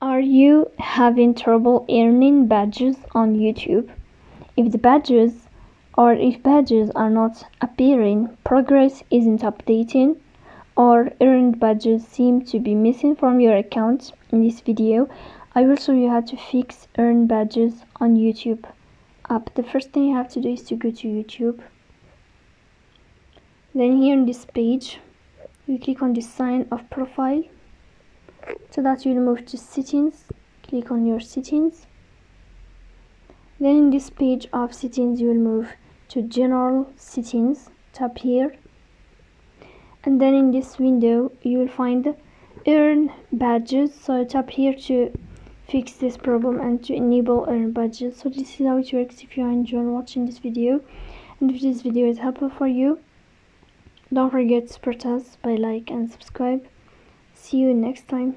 Are you having trouble earning badges on YouTube? If badges are not appearing, progress isn't updating, or earned badges seem to be missing from your account, in this video I will show you how to fix earned badges on YouTube app. The first thing you have to do is to go to YouTube. Then here in this page you click on the sign of profile. So that you'll move to settings, click on your settings. Then in this page of settings you will move to general settings, tap here, and then in this window you will find earn badges. So tap here to fix this problem and to enable earn badges. So this is how it works. If you are enjoying watching this video and if this video is helpful for you, don't forget to support us by like and subscribe. See you next time.